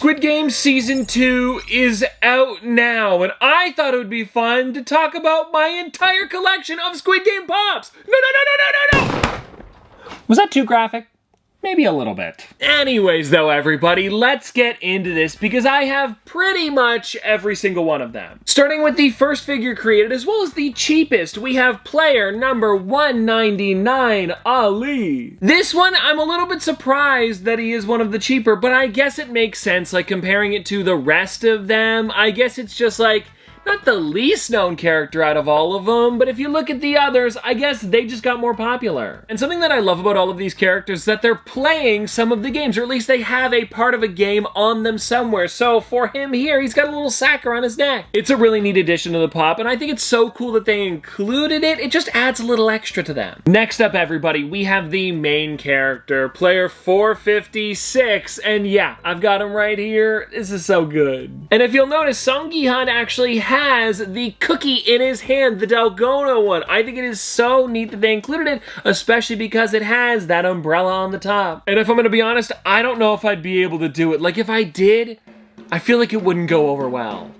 Squid Game Season 2 is out now, and I thought it would be fun to talk about my entire collection of Squid Game Pops! No! Was that too graphic? Maybe a little bit. Anyways though, everybody, let's get into this because I have pretty much every single one of them. Starting with the first figure created as well as the cheapest, we have player number 199, Ali. This one, I'm a little bit surprised that he is one of the cheaper, but I guess it makes sense, like comparing it to the rest of them. I guess it's just like, not the least known character out of all of them, but if you look at the others, I guess they just got more popular. And something that I love about all of these characters is that they're playing some of the games, or at least they have a part of a game on them somewhere. So for him here, he's got a little sacker on his neck. It's a really neat addition to the pop, and I think it's so cool that they included it. It just adds a little extra to them. Next up, everybody, we have the main character, player 456, and yeah, I've got him right here. This is so good. And if you'll notice, Song Gi-han actually has the cookie in his hand, the Dalgona one. I think it is so neat that they included it, especially because it has that umbrella on the top. And if I'm gonna be honest, I don't know if I'd be able to do it. Like, if I did, I feel like it wouldn't go over well.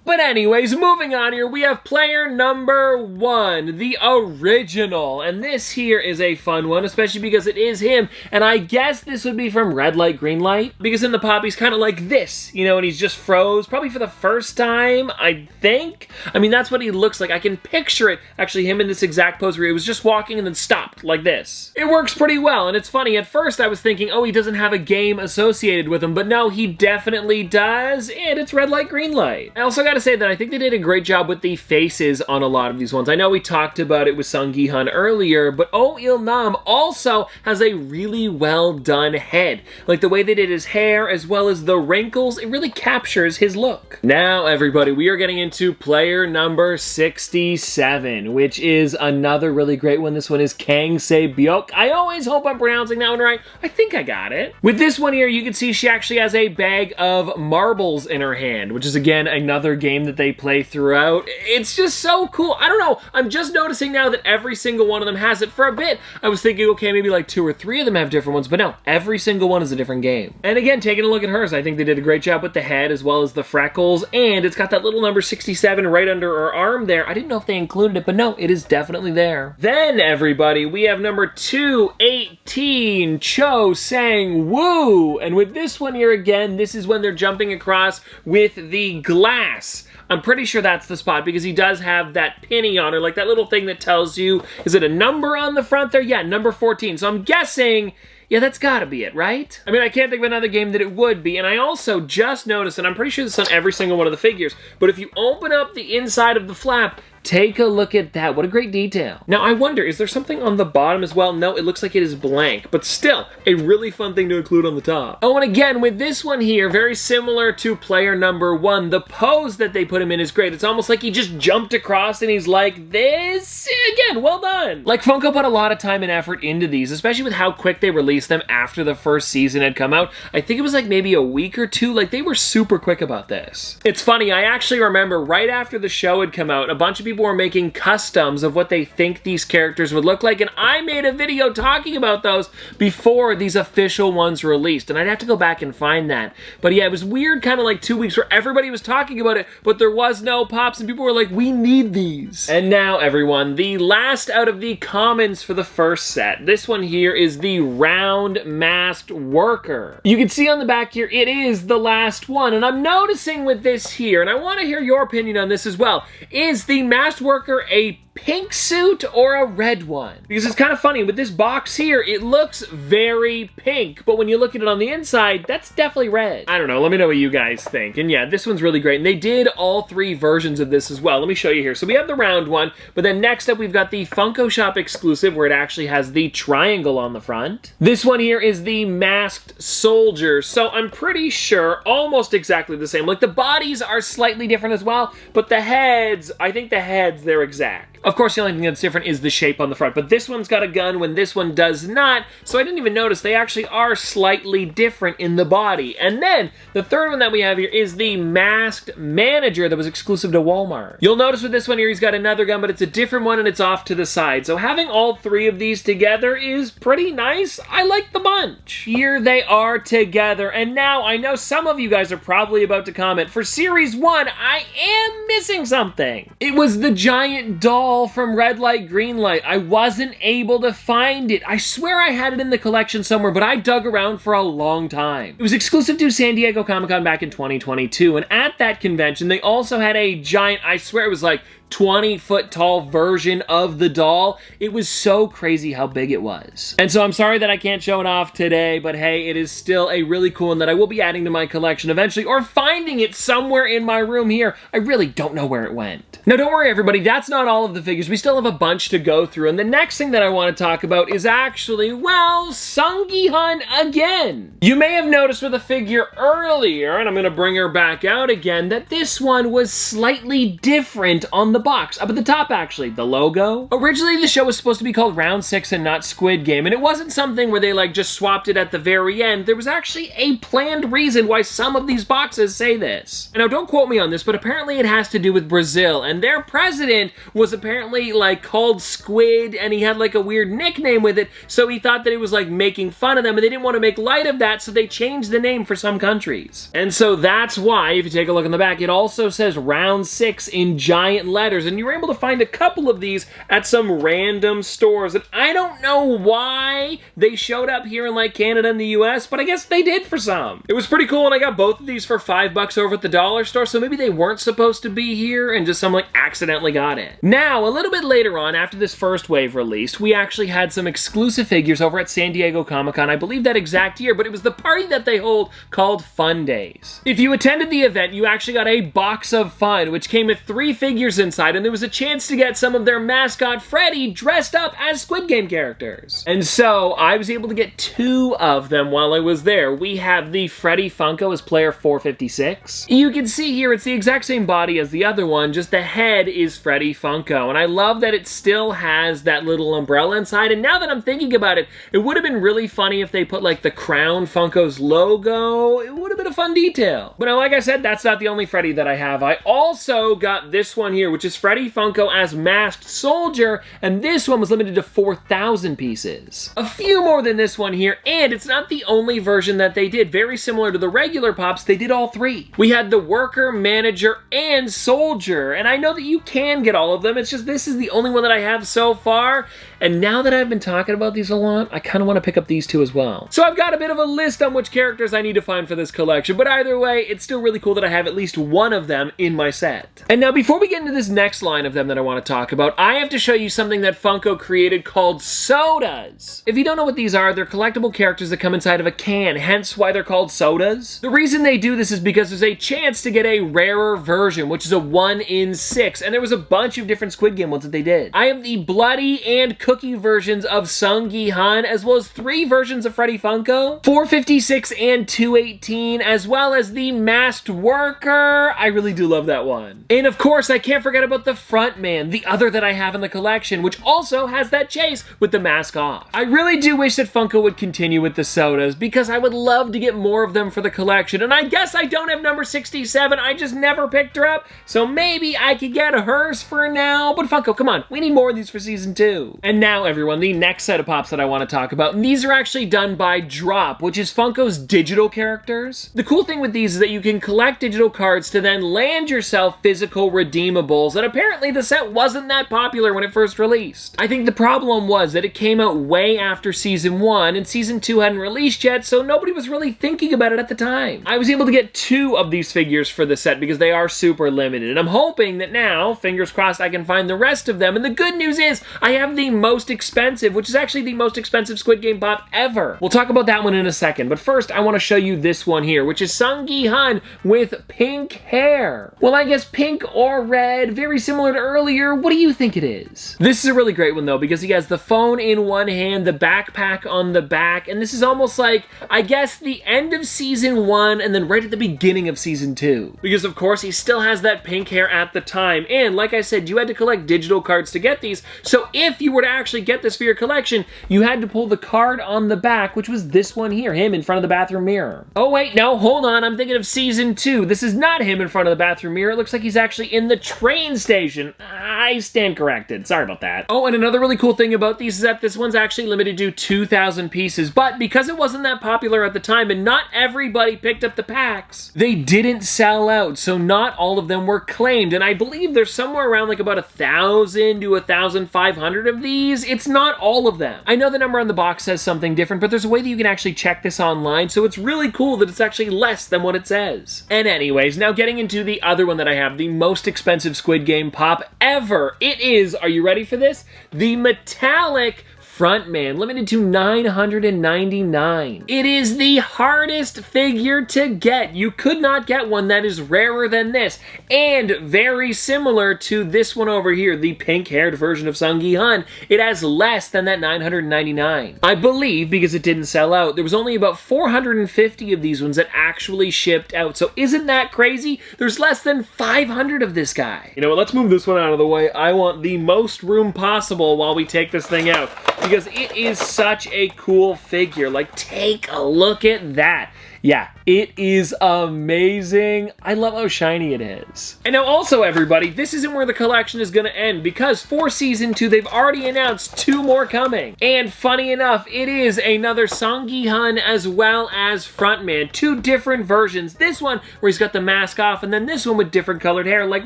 But anyways, moving on here, we have player number 1, the original. And this here is a fun one, especially because it is him. And I guess this would be from Red Light, Green Light. Because in the pop, he's kind of like this, you know, and he's just froze, probably for the first time, I think. I mean, that's what he looks like. I can picture it, actually, him in this exact pose where he was just walking and then stopped, like this. It works pretty well, and it's funny. At first, I was thinking, oh, he doesn't have a game associated with him. But no, he definitely does, and it's Red Light, Green Light. I also gotta say that I think they did a great job with the faces on a lot of these ones. I know we talked about it with Sung Gi-han earlier, but Oh Il-nam also has a really well done head. Like the way they did his hair as well as the wrinkles, it really captures his look. Now everybody, we are getting into player number 67, which is another really great one. This one is Kang Se-byuk. I always hope I'm pronouncing that one right. I think I got it. With this one here, you can see she actually has a bag of marbles in her hand, which is again another game that they play throughout. It's just so cool. I don't know. I'm just noticing now that every single one of them has it. For a bit, I was thinking, okay, maybe like 2 or 3 of them have different ones, but no, every single one is a different game. And again, taking a look at hers, I think they did a great job with the head as well as the freckles, and it's got that little number 67 right under her arm there. I didn't know if they included it, but no, it is definitely there. Then, everybody, we have number 218, Cho Sang-woo. And with this one here again, this is when they're jumping across with the glass. I'm pretty sure that's the spot because he does have that pinny on her, like that little thing that tells you, is it a number on the front there? Yeah, number 14. So I'm guessing, yeah, that's gotta be it, right? I mean, I can't think of another game that it would be, and I also just noticed, and I'm pretty sure this is on every single one of the figures, but if you open up the inside of the flap, take a look at that. What a great detail. Now, I wonder, is there something on the bottom as well? No, it looks like it is blank, but still, a really fun thing to include on the top. Oh, and again, with this one here, very similar to player number 1, the pose that they put him in is great. It's almost like he just jumped across and he's like this. Again, well done. Like, Funko put a lot of time and effort into these, especially with how quick they released them after the first season had come out. I think it was like maybe a week or 2. Like, they were super quick about this. It's funny, I actually remember right after the show had come out, a bunch of people were making customs of what they think these characters would look like, and I made a video talking about those before these official ones released, and I'd have to go back and find that. But yeah, it was weird, kind of like 2 weeks where everybody was talking about it, but there was no pops, and people were like, we need these. And now, everyone, the last out of the commons for the first set. This one here is the round masked worker. You can see on the back here, it is the last one, and I'm noticing with this here, and I want to hear your opinion on this as well, is the masked worker a pink suit or a red one? Because it's kind of funny, with this box here, it looks very pink, but when you look at it on the inside, that's definitely red. I don't know, let me know what you guys think. And yeah, this one's really great, and they did all 3 versions of this as well. Let me show you here. So we have the round one, but then next up we've got the Funko Shop exclusive where it actually has the triangle on the front. This one here is the masked soldier, so I'm pretty sure almost exactly the same. Like, the bodies are slightly different as well, but the heads, I think the heads, they're exact. Of course, the only thing that's different is the shape on the front, but this one's got a gun when this one does not, so I didn't even notice they actually are slightly different in the body. And then, the third one that we have here is the masked manager that was exclusive to Walmart. You'll notice with this one here, he's got another gun, but it's a different one and it's off to the side. So having all three of these together is pretty nice. I like the bunch. Here they are together, and now I know some of you guys are probably about to comment, for Series 1, I am missing something. It was the giant doll from Red Light, Green Light. I wasn't able to find it. I swear I had it in the collection somewhere, but I dug around for a long time. It was exclusive to San Diego Comic-Con back in 2022, and at that convention, they also had a giant, I swear it was like 20-foot tall version of the doll. It was so crazy how big it was. And so I'm sorry that I can't show it off today, but hey, it is still a really cool one that I will be adding to my collection eventually, or finding it somewhere in my room here. I really don't know where it went. Now don't worry everybody, that's not all of the figures. We still have a bunch to go through, and the next thing that I want to talk about is actually, well, Sung-gi-hun again. You may have noticed with a figure earlier, and I'm gonna bring her back out again, that this one was slightly different on the box. Up at the top, actually, the logo. Originally, the show was supposed to be called Round 6 and not Squid Game, and it wasn't something where they like just swapped it at the very end. There was actually a planned reason why some of these boxes say this. And now, don't quote me on this, but apparently it has to do with Brazil, and their president was apparently like called Squid, and he had like a weird nickname with it, so he thought that it was like making fun of them, and they didn't want to make light of that, so they changed the name for some countries. And so that's why, if you take a look in the back, it also says Round 6 in giant letters, and you were able to find a couple of these at some random stores, and I don't know why they showed up here in like Canada and the US, but I guess they did for some. It was pretty cool, and I got both of these for $5 over at the dollar store, so maybe they weren't supposed to be here and just someone like accidentally got it. Now, a little bit later on, after this first wave released, we actually had some exclusive figures over at San Diego Comic-Con, I believe that exact year, but it was the party that they hold called Fun Days. If you attended the event, you actually got a box of fun, which came with 3 figures inside, and there was a chance to get some of their mascot Freddy dressed up as Squid Game characters. And so I was able to get 2 of them while I was there. We have the Freddy Funko as player 456. You can see here it's the exact same body as the other one, just the head is Freddy Funko. And I love that it still has that little umbrella inside. And now that I'm thinking about it, it would have been really funny if they put like the Crown Funko's logo. It would have been a fun detail. But like I said, that's not the only Freddy that I have. I also got this one here, which is Freddy Funko as Masked Soldier, and this one was limited to 4,000 pieces. A few more than this one here, and it's not the only version that they did. Very similar to the regular Pops, they did all 3. We had the Worker, Manager, and Soldier, and I know that you can get all of them, it's just this is the only one that I have so far, and now that I've been talking about these a lot, I kind of want to pick up these 2 as well. So I've got a bit of a list on which characters I need to find for this collection, but either way, it's still really cool that I have at least one of them in my set. And now before we get into this next line of them that I want to talk about, I have to show you something that Funko created called sodas. If you don't know what these are, they're collectible characters that come inside of a can, hence why they're called sodas. The reason they do this is because there's a chance to get a rarer version, which is a 1 in 6, and there was a bunch of different Squid Game ones that they did. I have the bloody and cookie versions of Sung-gi-hun, as well as 3 versions of Freddy Funko, 456 and 218, as well as the Masked Worker. I really do love that one. And of course, I can't forget about the Front Man, the other that I have in the collection, which also has that chase with the mask off. I really do wish that Funko would continue with the sodas, because I would love to get more of them for the collection, and I guess I don't have number 67, I just never picked her up, so maybe I could get hers for now, but Funko, come on, we need more of these for season 2. And now, everyone, the next set of Pops that I want to talk about, and these are actually done by Drop, which is Funko's digital characters. The cool thing with these is that you can collect digital cards to then land yourself physical redeemables, and apparently the set wasn't that popular when it first released. I think the problem was that it came out way after season 1, and season 2 hadn't released yet, so nobody was really thinking about it at the time. I was able to get 2 of these figures for the set because they are super limited, and I'm hoping that now, fingers crossed, I can find the rest of them, and the good news is, I have the most expensive, which is actually the most expensive Squid Game Pop ever. We'll talk about that one in a second, but first, I want to show you this one here, which is Sung-gi-hun with pink hair. Well, I guess pink or red, very very similar to earlier. What do you think it is? This is a really great one though, because he has the phone in one hand, the backpack on the back, and this is almost like, I guess, the end of season 1 and then right at the beginning of season 2. Because of course he still has that pink hair at the time, and like I said, you had to collect digital cards to get these, so if you were to actually get this for your collection, you had to pull the card on the back, which was this one here, him in front of the bathroom mirror. Oh wait, no, hold on, I'm thinking of season 2. This is not him in front of the bathroom mirror. It looks like he's actually in the train station. I stand corrected. Sorry about that. Oh, and another really cool thing about these is that this one's actually limited to 2,000 pieces, but because it wasn't that popular at the time and not everybody picked up the packs, they didn't sell out, so not all of them were claimed, and I believe there's somewhere around like about 1,000 to 1,500 of these. It's not all of them. I know the number on the box says something different, but there's a way that you can actually check this online, so it's really cool that it's actually less than what it says. And anyways, now getting into the other one that I have, the most expensive Squid Game pop ever. It is, are you ready for this? The metallic Frontman, limited to 999. It is the hardest figure to get. You could not get one that is rarer than this, and very similar to this one over here, the pink-haired version of Sung Gi-hun. It has less than that 999. I believe, because it didn't sell out, there was only about 450 of these ones that actually shipped out. So isn't that crazy? There's less than 500 of this guy. You know what, let's move this one out of the way. I want the most room possible while we take this thing out, because it is such a cool figure. Like, take a look at that. Yeah, it is amazing. I love how shiny it is. And now also, everybody, this isn't where the collection is gonna end, because for season 2, they've already announced 2 more coming. And funny enough, it is another Sung Gi-hun as well as Frontman. 2 different versions. This one where he's got the mask off, and then this one with different colored hair, like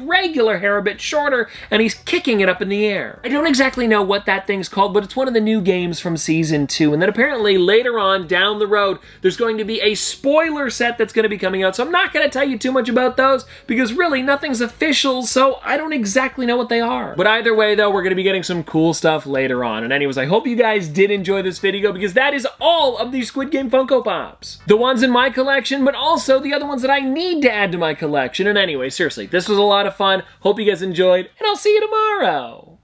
regular hair, a bit shorter, and he's kicking it up in the air. I don't exactly know what that thing's called, but it's one of the new games from season 2. And then apparently later on down the road, there's going to be a spoiler set that's going to be coming out, so I'm not going to tell you too much about those, because really nothing's official, so I don't exactly know what they are. But either way though, we're going to be getting some cool stuff later on. And anyways, I hope you guys did enjoy this video, because that is all of these Squid Game Funko Pops. The ones in my collection, but also the other ones that I need to add to my collection. And anyway, seriously, this was a lot of fun. Hope you guys enjoyed, and I'll see you tomorrow.